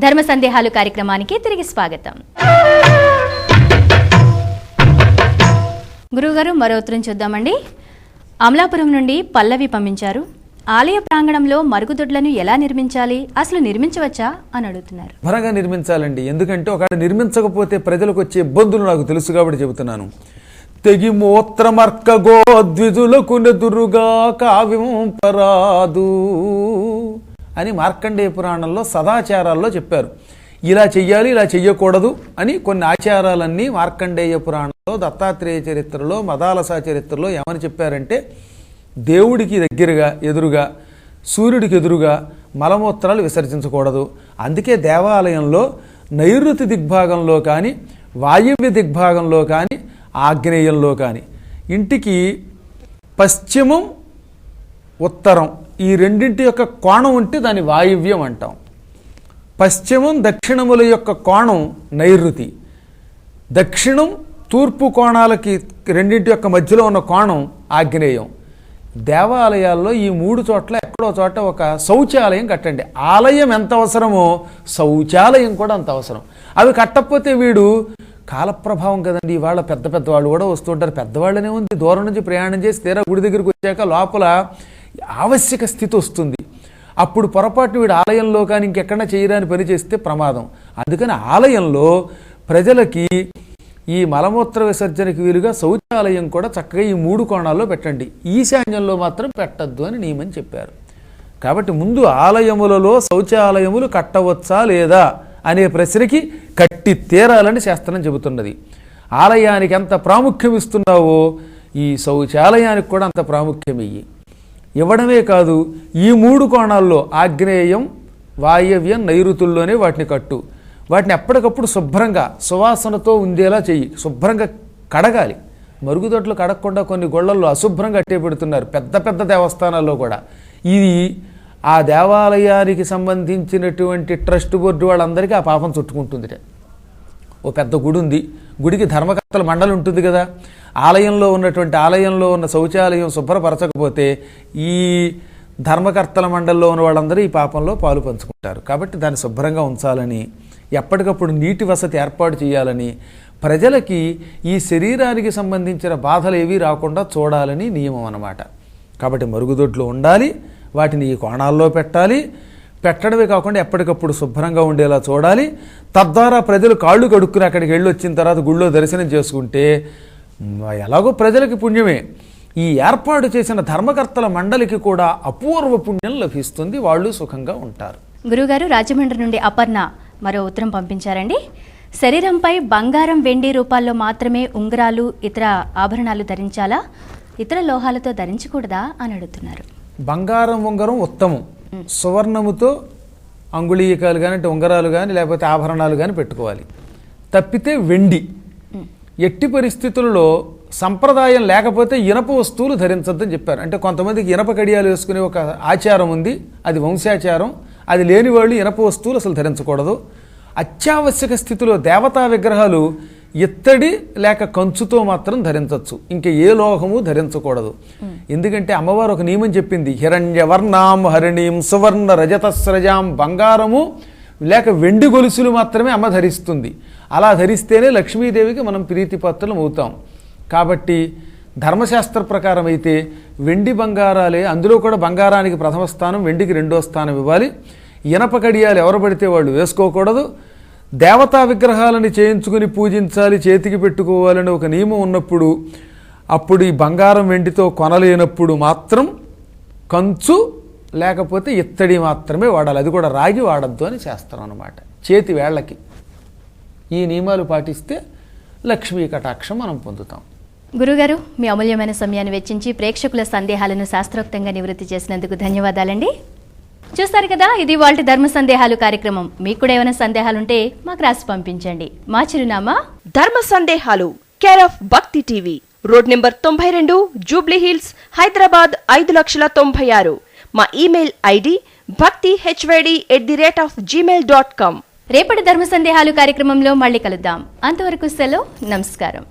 ధర్మ సందేహాలు కార్యక్రమానికి తిరిగి స్వాగతం. గురువుగారు, మరో ఉత్తరం చూద్దామండి. అమలాపురం నుండి పల్లవి పంపించారు. ఆలయ ప్రాంగణంలో మరుగుదొడ్లను ఎలా నిర్మించాలి, అసలు నిర్మించవచ్చా అని అడుగుతున్నారు. త్వరగా నిర్మించాలండి. ఎందుకంటే ఒకవేళ నిర్మించకపోతే ప్రజలకు వచ్చే ఇబ్బందులు నాకు తెలుసు కాబట్టి చెబుతున్నాను. తెగి మూత్రమర్కగో ద్విజులకు నెదురుగా కావ్యం పరాదు అని మార్కండేయ పురాణంలో సదాచారాల్లో చెప్పారు. ఇలా చెయ్యాలి, ఇలా చెయ్యకూడదు అని కొన్ని ఆచారాలన్నీ మార్కండేయ పురాణంలో, దత్తాత్రేయ చరిత్రలో, మదాలస చరిత్రలో ఏమని చెప్పారంటే, దేవుడికి దగ్గరగా ఎదురుగా, సూర్యుడికి ఎదురుగా మలమూత్రాలు విసర్జించకూడదు. అందుకే దేవాలయంలో నైరుతి దిగ్భాగంలో కానీ, వాయువ్య దిగ్భాగంలో కానీ, ఆగ్నేయంలో కానీ, ఇంటికి పశ్చిమం ఉత్తరం ఈ రెండింటి యొక్క కోణం ఉంటే దాన్ని వాయువ్యం అంటాం. పశ్చిమం దక్షిణముల యొక్క కోణం నైరుతి, దక్షిణం తూర్పు కోణాలకి రెండింటి యొక్క మధ్యలో ఉన్న కోణం ఆగ్నేయం. దేవాలయాల్లో ఈ మూడు చోట్ల ఎక్కడో చోట ఒక శౌచాలయం కట్టండి. ఆలయం ఎంత అవసరమో శౌచాలయం కూడా అంత అవసరం. అవి కట్టకపోతే వీడు కాలప్రభావం కదండి. ఇవాళ పెద్ద పెద్ద వాళ్ళు కూడా వస్తుంటారు. పెద్దవాళ్ళనే ఉంది, దూరం నుంచి ప్రయాణం చేసి తీరా గుడి దగ్గరికి వచ్చాక లోపల ఆవశ్యక స్థితి వస్తుంది. అప్పుడు పొరపాటు వీడు ఆలయంలో కానీ ఇంకెక్కడా చేయరాని పని చేస్తే ప్రమాదం. అందుకని ఆలయంలో ప్రజలకి ఈ మలమూత్ర విసర్జనకి వీలుగా శౌచాలయం కూడా చక్కగా ఈ మూడు కోణాల్లో పెట్టండి. ఈశాన్యంలో మాత్రం పెట్టద్దు అని నియమని చెప్పారు. కాబట్టి ముందు ఆలయములలో శౌచాలయములు కట్టవచ్చా లేదా అనే ప్రశ్నకి కట్టి తీరాలని శాస్త్రం చెబుతున్నది. ఆలయానికి ఎంత ప్రాముఖ్యం ఇస్తున్నావో ఈ శౌచాలయానికి కూడా అంత ప్రాముఖ్యం ఇవ్వడమే కాదు, ఈ మూడు కోణాల్లో ఆగ్నేయం, వాయవ్యం, నైరుతుల్లోనే వాటిని కట్టు. వాటిని ఎప్పటికప్పుడు శుభ్రంగా సువాసనతో ఉండేలా చెయ్యి. శుభ్రంగా కడగాలి. మరుగుదొడ్లు కడగకుండా కొన్ని గొళ్ళల్లో అశుభ్రంగా అట్టే పెడుతున్నారు, పెద్ద పెద్ద దేవస్థానాల్లో కూడా. ఇది ఆ దేవాలయానికి సంబంధించినటువంటి ట్రస్ట్ బోర్డు వాళ్ళందరికీ ఆ పాపం చుట్టుకుంటుంది. ఓ పెద్ద గుడి ఉంది, గుడికి ధర్మకర్తల మండలి ఉంటుంది కదా. ఆలయంలో ఉన్న శౌచాలయం శుభ్రపరచకపోతే ఈ ధర్మకర్తల మండలిలో ఉన్న వాళ్ళందరూ ఈ పాపంలో పాలు పంచుకుంటారు. కాబట్టి దాన్ని శుభ్రంగా ఉంచాలని, ఎప్పటికప్పుడు నీటి వసతి ఏర్పాటు చేయాలని, ప్రజలకి ఈ శరీరానికి సంబంధించిన బాధలు ఏవీ రాకుండా చూడాలని నియమం అన్నమాట. కాబట్టి మరుగుదొడ్లు ఉండాలి, వాటిని ఈ కోణాల్లో పెట్టాలి. పెట్టడమే కాకుండా ఎప్పటికప్పుడు శుభ్రంగా ఉండేలా చూడాలి. తద్వారా ప్రజలు కాళ్ళు కడుక్కుని అక్కడికి వెళ్ళి వచ్చిన తర్వాత గుళ్ళో దర్శనం చేసుకుంటే ఎలాగో ప్రజలకి పుణ్యమే. ఈ ఏర్పాటు చేసిన ధర్మకర్తల మండలికి కూడా అపూర్వ పుణ్యం లభిస్తుంది, వాళ్ళు సుఖంగా ఉంటారు. గురుగారు, రాజమండ్రి నుండి అపర్ణ మరో ఉత్తరం పంపించారండి. శరీరంపై బంగారం, వెండి రూపాల్లో మాత్రమే ఉంగరాలు, ఇతర ఆభరణాలు ధరించాలా, ఇతర లోహాలతో ధరించకూడదా అని అడుగుతున్నారు. బంగారం ఉంగరం ఉత్తమం. సువర్ణముతో అంగుళీయకాలు కానీ, ఉంగరాలు కానీ, లేకపోతే ఆభరణాలు కానీ పెట్టుకోవాలి. తప్పితే వెండి. ఎట్టి పరిస్థితుల్లో సంప్రదాయం లేకపోతే ఇనప వస్తువులు ధరించద్దని చెప్పారు. అంటే కొంతమందికి ఇనప కడియాలు వేసుకునే ఒక ఆచారం ఉంది, అది వంశాచారం. అది లేని వాళ్ళు ఇనప వస్తువులు అసలు ధరించకూడదు. అత్యావశ్యక స్థితిలో దేవతా విగ్రహాలు ఇత్తడి లేక కంచుతో మాత్రం ధరించవచ్చు, ఇంకా ఏ లోహము ధరించకూడదు. ఎందుకంటే అమ్మవారు ఒక నియమం చెప్పింది, హిరణ్యవర్ణాం హరిణీం సువర్ణ రజతస్రజాం. బంగారము లేక వెండి గొలుసులు మాత్రమే అమ్మ ధరిస్తుంది. అలా ధరిస్తేనే లక్ష్మీదేవికి మనం ప్రీతిపాత్రులం అవుతాం. కాబట్టి ధర్మశాస్త్ర ప్రకారం అయితే వెండి బంగారాలే, అందులో కూడా బంగారానికి ప్రథమ స్థానం, వెండికి రెండో స్థానం ఇవ్వాలి. ఇనప కడియాలు ఎవరు పడితే వాళ్ళు వేసుకోకూడదు. దేవతా విగ్రహాలను చేయించుకుని పూజించాలి, చేతికి పెట్టుకోవాలని ఒక నియమం ఉన్నప్పుడు, అప్పుడు ఈ బంగారం వెండితో కొనలేనప్పుడు మాత్రం కంచు లేకపోతే ఇత్తడి మాత్రమే వాడాలి. అది కూడా రాగి వాడద్దు అని శాస్త్రం అన్నమాట. చేతి వేళ్లకి ఈ నియమాలు పాటిస్తే లక్ష్మీ కటాక్షం మనం పొందుతాం. గురుగారు, మీ అమూల్యమైన సమయాన్ని వెచ్చించి ప్రేక్షకుల సందేహాలను శాస్త్రోక్తంగా నివృత్తి చేసినందుకు ధన్యవాదాలండి. చూస్తారు కదా, ఇది వాళ్ళ ధర్మ సందేహాలు కార్యక్రమం. మీకు కూడా ఏమైనా సందేహాలుంటే మాకు రాసి పంపించండి. మా చిరునామా ధర్మ సందేహాలు, కేర్ ఆఫ్ భక్తి TV, road number 92, Jubilee hills, Hyderabad 5,96,000. మా ఇమెయిల్ ఐడి bhaktihyd@gmail.com. రేపటి ధర్మ సందేహాలు కార్యక్రమంలో మళ్ళీ కలుద్దాం. అంతవరకు సెలవు, నమస్కారం.